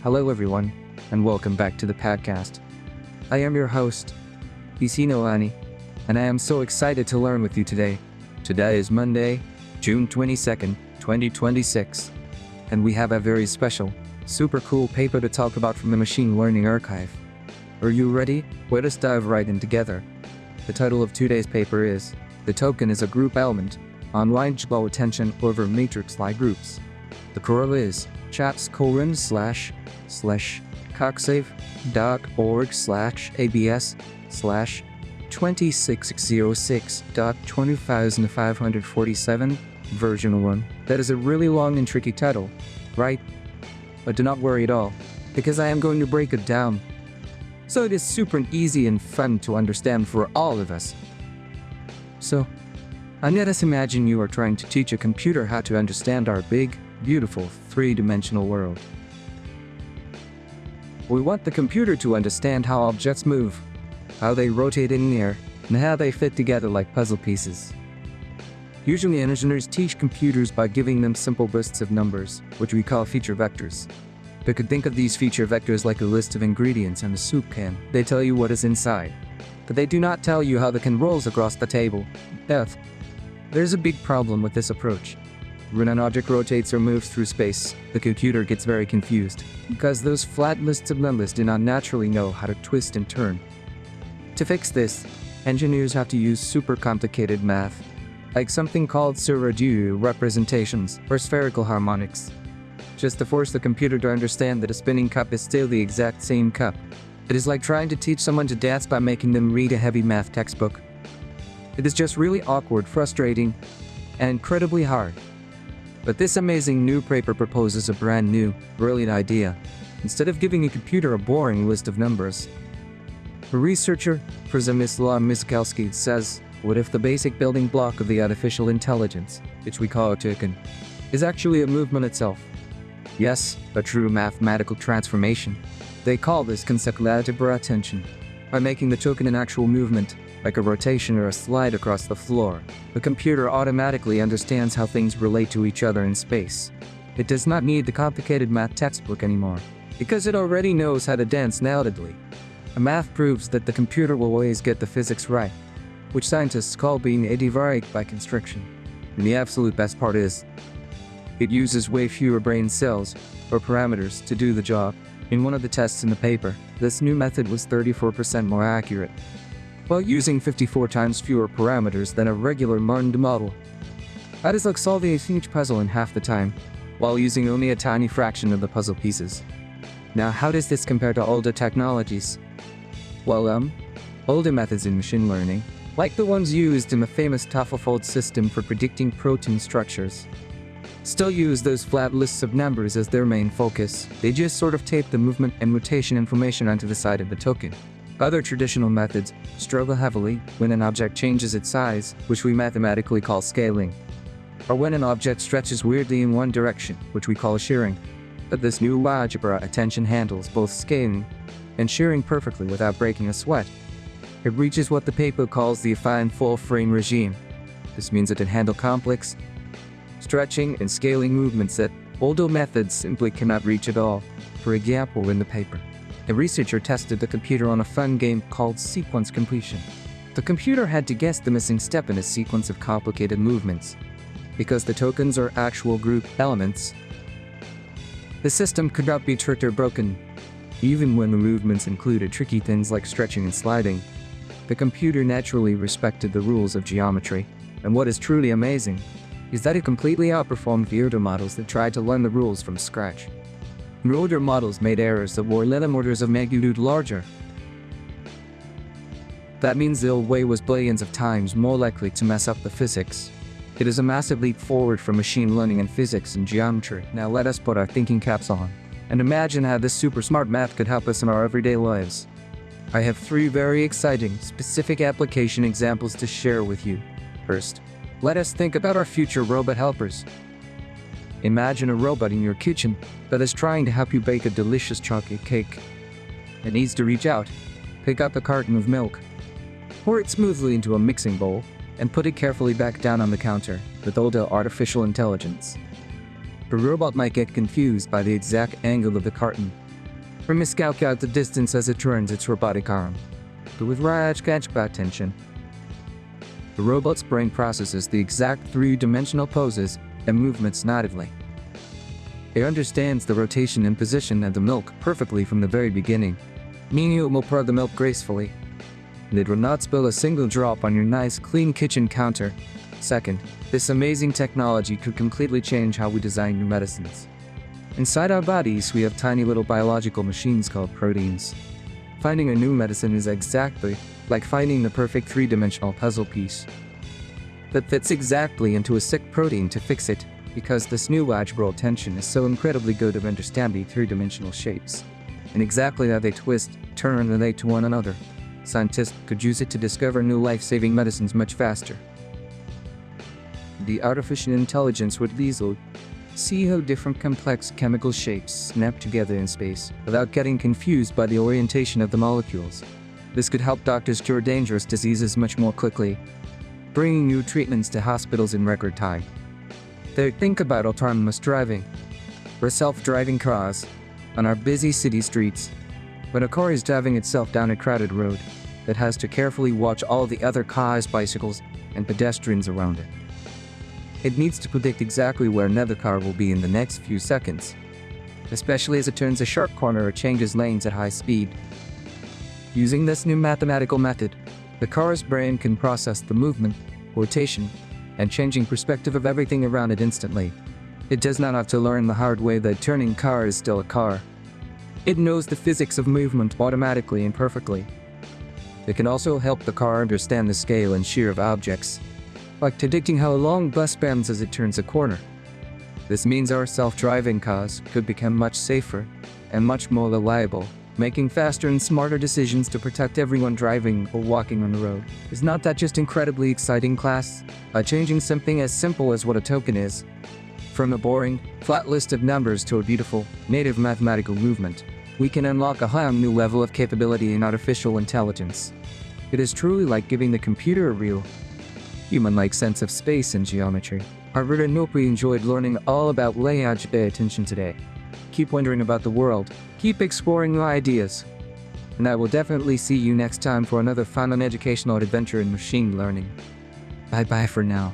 Hello everyone, and welcome back to the podcast. I am your host, Ani, and I am so excited to learn with you today. Today is Monday, June 22nd, 2026, and we have a very special, super cool paper to talk about from the Machine Learning Archive. Are you ready? Let us dive right in together. The title of today's paper is, The Token is a Group Element on Lie-Algebra Attention over Matrix Lie Groups. The URL is chats://coxsave.org/abs/2606.20547 version 1. That is a really long and tricky title, right? But do not worry at all, because I am going to break it down, so it is super easy and fun to understand for all of us. So, let us imagine you are trying to teach a computer how to understand our big, beautiful, three-dimensional world. We want the computer to understand how objects move, how they rotate in the air, and how they fit together like puzzle pieces. Usually engineers teach computers by giving them simple lists of numbers, which we call feature vectors. They could think of these feature vectors like a list of ingredients in a soup can. They tell you what is inside, but they do not tell you how the can rolls across the table. There's a big problem with this approach. When an object rotates or moves through space, the computer gets very confused, because those flat lists of numbers do not naturally know how to twist and turn. To fix this, engineers have to use super complicated math, like something called irreducible representations or spherical harmonics, just to force the computer to understand that a spinning cup is still the exact same cup. It is like trying to teach someone to dance by making them read a heavy math textbook. It is just really awkward, frustrating, and incredibly hard. But this amazing new paper proposes a brand new, brilliant idea. Instead of giving a computer a boring list of numbers, a researcher, Przemyslaw Musialski, says, what if the basic building block of the artificial intelligence, which we call a token, is actually a movement itself? Yes, a true mathematical transformation. They call this concept Lie-Algebra Attention. By making the token an actual movement, like a rotation or a slide across the floor, the computer automatically understands how things relate to each other in space. It does not need the complicated math textbook anymore, because it already knows how to dance nailably. Math proves that the computer will always get the physics right, which scientists call being equivariant by constriction. And the absolute best part is, it uses way fewer brain cells, or parameters, to do the job. In one of the tests in the paper, this new method was 34% more accurate, while using 54 times fewer parameters than a regular learned model. That is like solving a huge puzzle in half the time, while using only a tiny fraction of the puzzle pieces. Now, how does this compare to older technologies? Well, older methods in machine learning, like the ones used in the famous AlphaFold system for predicting protein structures, still use those flat lists of numbers as their main focus. They just sort of tape the movement and rotation information onto the side of the token. Other traditional methods struggle heavily when an object changes its size, which we mathematically call scaling, or when an object stretches weirdly in one direction, which we call shearing. But this new Lie-Algebra Attention handles both scaling and shearing perfectly without breaking a sweat. It reaches what the paper calls the affine full-frame regime. This means it can handle complex stretching and scaling movements that older methods simply cannot reach at all. For example, in the paper, a researcher tested the computer on a fun game called sequence completion. The computer had to guess the missing step in a sequence of complicated movements. Because the tokens are actual group elements, the system could not be tricked or broken. Even when the movements included tricky things like stretching and sliding, the computer naturally respected the rules of geometry. And what is truly amazing is that it completely outperformed the older models that tried to learn the rules from scratch. The older models made errors that were 11 orders of magnitude larger. That means the old way was billions of times more likely to mess up the physics. It is a massive leap forward for machine learning in physics and geometry. Now let us put our thinking caps on and imagine how this super smart math could help us in our everyday lives. I have 3 very exciting, specific application examples to share with you. First, let us think about our future robot helpers. Imagine a robot in your kitchen that is trying to help you bake a delicious chocolate cake. It needs to reach out, pick up a carton of milk, pour it smoothly into a mixing bowl, and put it carefully back down on the counter with all the artificial intelligence. The robot might get confused by the exact angle of the carton, or miscalculate the distance as it turns its robotic arm. But with Lie-Algebra Attention, the robot's brain processes the exact three-dimensional poses and movements natively. It understands the rotation and position of the milk perfectly from the very beginning, meaning it will pour the milk gracefully. And it will not spill a single drop on your nice, clean kitchen counter. Second, this amazing technology could completely change how we design new medicines. Inside our bodies, we have tiny little biological machines called proteins. Finding a new medicine is exactly like finding the perfect three-dimensional puzzle piece that fits exactly into a sick protein to fix it, because this new Lie-Algebra Attention is so incredibly good at understanding three-dimensional shapes and exactly how they twist, turn, and relate to one another. Scientists could use it to discover new life-saving medicines much faster. The artificial intelligence would easily see how different complex chemical shapes snap together in space without getting confused by the orientation of the molecules. This could help doctors cure dangerous diseases much more quickly, bringing new treatments to hospitals in record time. Think about autonomous driving, or self-driving cars on our busy city streets. When a car is driving itself down a crowded road, it has to carefully watch all the other cars, bicycles, and pedestrians around it. It needs to predict exactly where another car will be in the next few seconds, especially as it turns a sharp corner or changes lanes at high speed. Using this new mathematical method, the car's brain can process the movement, rotation, and changing perspective of everything around it instantly. It does not have to learn the hard way that turning car is still a car. It knows the physics of movement automatically and perfectly. It can also help the car understand the scale and shear of objects, like predicting how a long bus bends as it turns a corner. This means our self-driving cars could become much safer and much more reliable, making faster and smarter decisions to protect everyone driving or walking on the road. Is not that just incredibly exciting, class? By changing something as simple as what a token is, from a boring, flat list of numbers to a beautiful, native mathematical movement, we can unlock a whole new level of capability in artificial intelligence. It is truly like giving the computer a real, human-like sense of space and geometry. I really hope you enjoyed learning all about Lie-Algebra Attention today. Keep wondering about the world, keep exploring new ideas, and I will definitely see you next time for another fun and educational adventure in machine learning. Bye-bye for now.